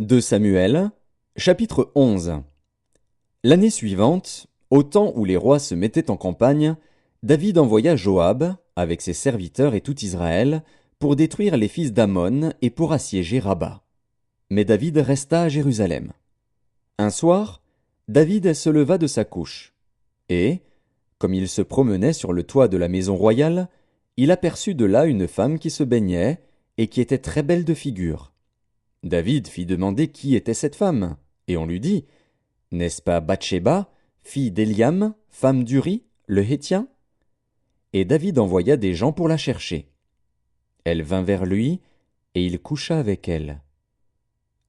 2 Samuel, chapitre 11. L'année suivante, au temps où les rois se mettaient en campagne, David envoya Joab, avec ses serviteurs et tout Israël, pour détruire les fils d'Ammon et pour assiéger Rabat. Mais David resta à Jérusalem. Un soir, David se leva de sa couche, et, comme il se promenait sur le toit de la maison royale, il aperçut de là une femme qui se baignait et qui était très belle de figure. David fit demander qui était cette femme, et on lui dit, « N'est-ce pas Bathsheba, fille d'Éliam, femme d'Uri, le Héthien ?» Et David envoya des gens pour la chercher. Elle vint vers lui, et il coucha avec elle.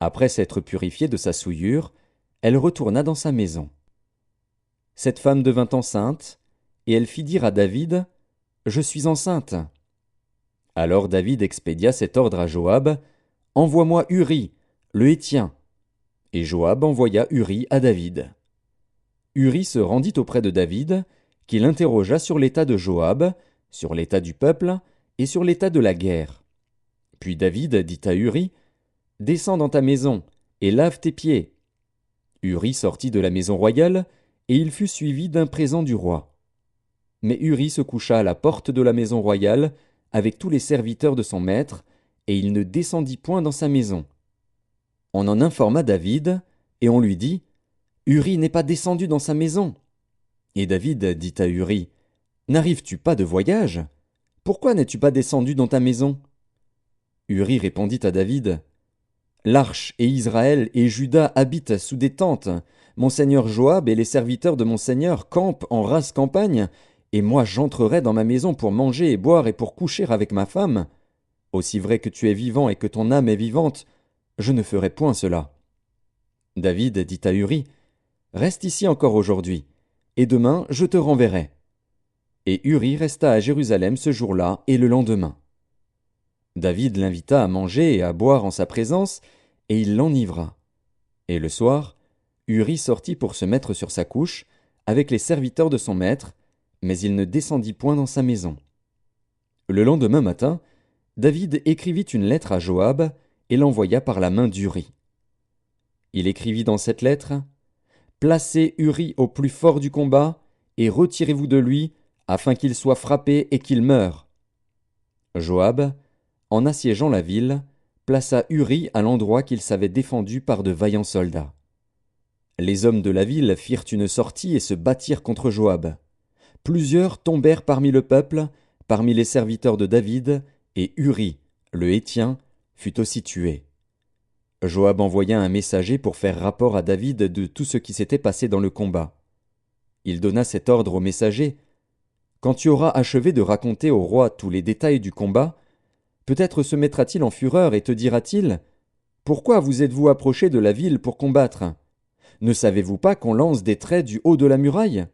Après s'être purifiée de sa souillure, elle retourna dans sa maison. Cette femme devint enceinte, et elle fit dire à David, « Je suis enceinte. » Alors David expédia cet ordre à Joab, « Envoie-moi Uri, le Héthien. » Et Joab envoya Uri à David. Uri se rendit auprès de David, qui l'interrogea sur l'état de Joab, sur l'état du peuple et sur l'état de la guerre. Puis David dit à Uri, « Descends dans ta maison et lave tes pieds. » Uri sortit de la maison royale, et il fut suivi d'un présent du roi. Mais Uri se coucha à la porte de la maison royale, avec tous les serviteurs de son maître, et il ne descendit point dans sa maison. On en informa David, et on lui dit, « Uri n'est pas descendu dans sa maison. » Et David dit à Uri, « N'arrives-tu pas de voyage? Pourquoi n'es-tu pas descendu dans ta maison? » Uri répondit à David, « L'arche et Israël et Juda habitent sous des tentes. Mon seigneur Joab et les serviteurs de mon seigneur campent en rase campagne, et moi j'entrerai dans ma maison pour manger et boire et pour coucher avec ma femme. Aussi vrai que tu es vivant et que ton âme est vivante, je ne ferai point cela. » David dit à Uri, « Reste ici encore aujourd'hui, et demain je te renverrai. » Et Uri resta à Jérusalem ce jour-là et le lendemain. David l'invita à manger et à boire en sa présence, et il l'enivra. Et le soir, Uri sortit pour se mettre sur sa couche, avec les serviteurs de son maître, mais il ne descendit point dans sa maison. Le lendemain matin, David écrivit une lettre à Joab, et l'envoya par la main d'Uri. Il écrivit dans cette lettre, « Placez Uri au plus fort du combat, et retirez-vous de lui, afin qu'il soit frappé et qu'il meure. » Joab, en assiégeant la ville, plaça Uri à l'endroit qu'il savait défendu par de vaillants soldats. Les hommes de la ville firent une sortie et se battirent contre Joab. Plusieurs tombèrent parmi le peuple, parmi les serviteurs de David, et Uri, le Héthien, fut aussi tué. Joab envoya un messager pour faire rapport à David de tout ce qui s'était passé dans le combat. Il donna cet ordre au messager, « Quand tu auras achevé de raconter au roi tous les détails du combat, peut-être se mettra-t-il en fureur et te dira-t-il, « Pourquoi vous êtes-vous approché de la ville pour combattre? Ne savez-vous pas qu'on lance des traits du haut de la muraille?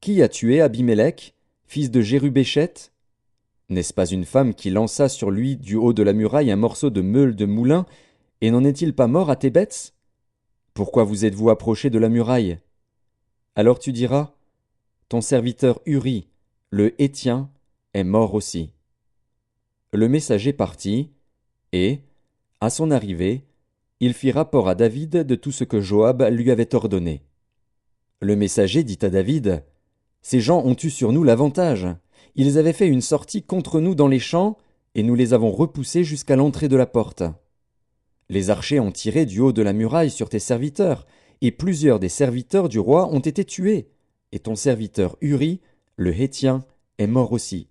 Qui a tué Abimélec, fils de Jérubéchet? N'est-ce pas une femme qui lança sur lui du haut de la muraille un morceau de meule de moulin, et n'en est-il pas mort à Thébets? Pourquoi vous êtes-vous approché de la muraille? Alors tu diras, ton serviteur Uri, le Héthien, est mort aussi. » Le messager partit, et, à son arrivée, il fit rapport à David de tout ce que Joab lui avait ordonné. Le messager dit à David, « Ces gens ont eu sur nous l'avantage. Ils avaient fait une sortie contre nous dans les champs, et nous les avons repoussés jusqu'à l'entrée de la porte. Les archers ont tiré du haut de la muraille sur tes serviteurs, et plusieurs des serviteurs du roi ont été tués, et ton serviteur Uri, le Héthien, est mort aussi. »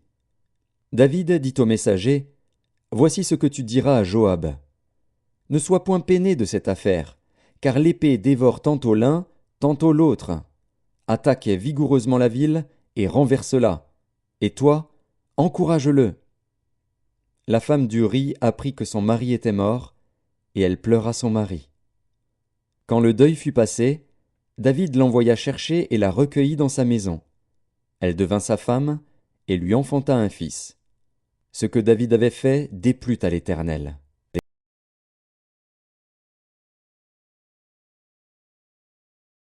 David dit au messager, « Voici ce que tu diras à Joab. Ne sois point peiné de cette affaire, car l'épée dévore tantôt l'un, tantôt l'autre. Attaque vigoureusement la ville et renverse-la. Et toi, encourage-le. » La femme d'Uri apprit que son mari était mort, et elle pleura son mari. Quand le deuil fut passé, David l'envoya chercher et la recueillit dans sa maison. Elle devint sa femme, et lui enfanta un fils. Ce que David avait fait déplut à l'Éternel.